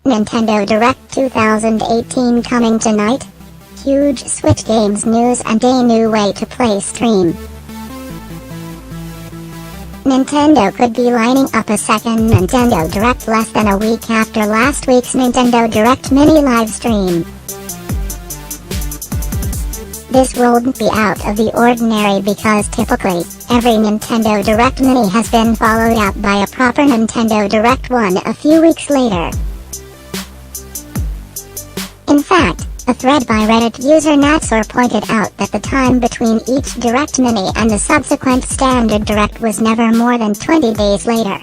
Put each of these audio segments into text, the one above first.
Nintendo Direct 2018 coming tonight? Huge Switch games news and a new way to play stream. Nintendo could be lining up a second Nintendo Direct less than a week after last week's Nintendo Direct mini livestream. This won't be out of the ordinary because typically, every Nintendo Direct mini has been followed up by a proper Nintendo Direct one a few weeks later. In fact, a thread by Reddit user Natsor pointed out that the time between each Direct Mini and the subsequent Standard Direct was never more than 20 days later.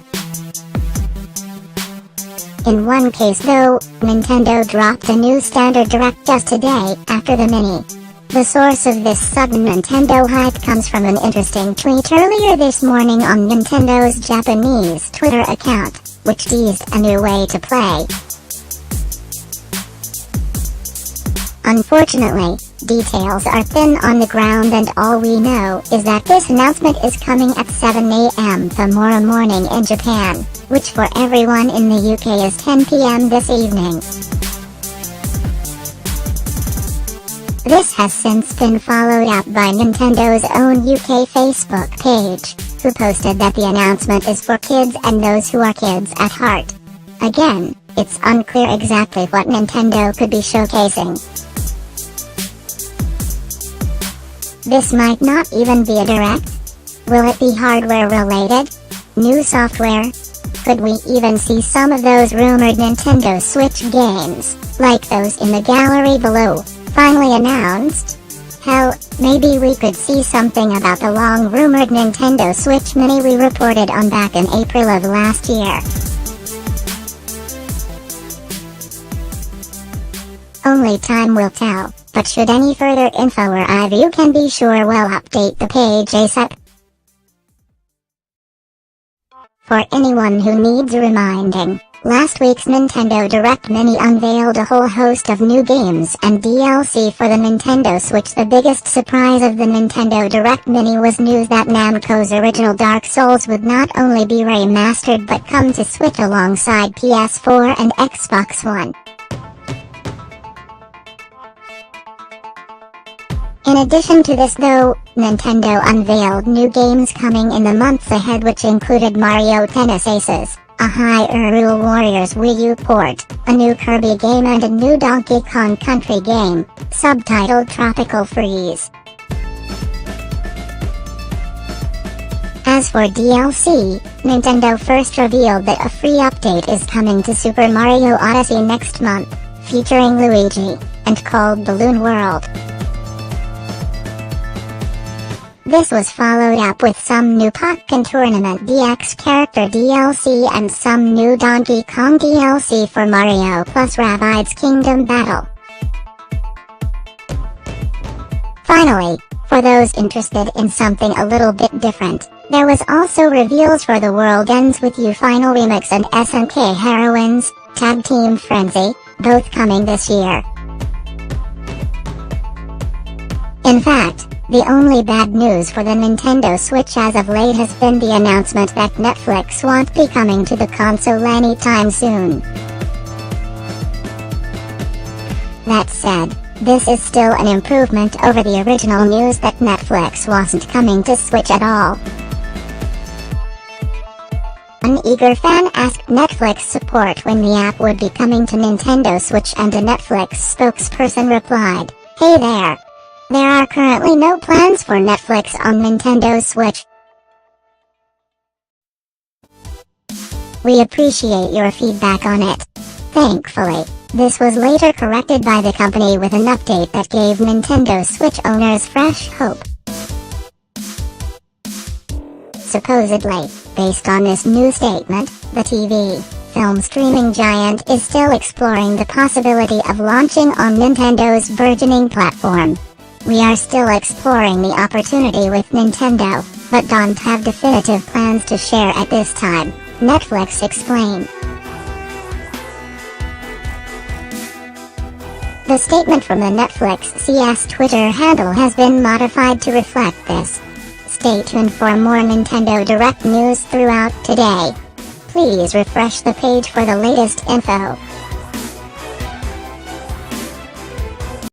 In one case though, Nintendo dropped a new Standard Direct just a day after the Mini. The source of this sudden Nintendo hype comes from an interesting tweet earlier this morning on Nintendo's Japanese Twitter account, which teased a new way to play. Unfortunately, details are thin on the ground and all we know is that this announcement is coming at 7 a.m. tomorrow morning in Japan, which for everyone in the UK is 10 p.m. this evening. This has since been followed up by Nintendo's own UK Facebook page, who posted that the announcement is for kids and those who are kids at heart. Again, it's unclear exactly what Nintendo could be showcasing. This might not even be a Direct. Will it be hardware related? New software? Could we even see some of those rumored Nintendo Switch games, like those in the gallery below, finally announced? Hell, maybe we could see something about the long-rumored Nintendo Switch Mini we reported on back in April of last year. Only time will tell, but should any further info arrive you can be sure we'll update the page ASAP. For anyone who needs reminding, last week's Nintendo Direct Mini unveiled a whole host of new games and DLC for the Nintendo Switch. The biggest surprise of the Nintendo Direct Mini was news that Namco's original Dark Souls would not only be remastered but come to Switch alongside PS4 and Xbox One. In addition to this though, Nintendo unveiled new games coming in the months ahead, which included Mario Tennis Aces, a Hyrule Warriors Wii U port, a new Kirby game and a new Donkey Kong Country game, subtitled Tropical Freeze. As for DLC, Nintendo first revealed that a free update is coming to Super Mario Odyssey next month, featuring Luigi, and called Balloon World. This was followed up with some new Pokken Tournament DX character DLC and some new Donkey Kong DLC for Mario plus Rabbids Kingdom Battle. Finally, for those interested in something a little bit different, there was also reveals for The World Ends With You Final Remix and SNK Heroines Tag Team Frenzy, both coming this year. In fact, the only bad news for the Nintendo Switch as of late has been the announcement that Netflix won't be coming to the console anytime soon. That said, this is still an improvement over the original news that Netflix wasn't coming to Switch at all. An eager fan asked Netflix support when the app would be coming to Nintendo Switch, and a Netflix spokesperson replied, "Hey there. There are currently no plans for Netflix on Nintendo Switch. We appreciate your feedback on it." Thankfully, this was later corrected by the company with an update that gave Nintendo Switch owners fresh hope. Supposedly, based on this new statement, the TV, film streaming giant is still exploring the possibility of launching on Nintendo's burgeoning platform. "We are still exploring the opportunity with Nintendo, but don't have definitive plans to share at this time," Netflix explained. The statement from the Netflix CS Twitter handle has been modified to reflect this. Stay tuned for more Nintendo Direct news throughout today. Please refresh the page for the latest info.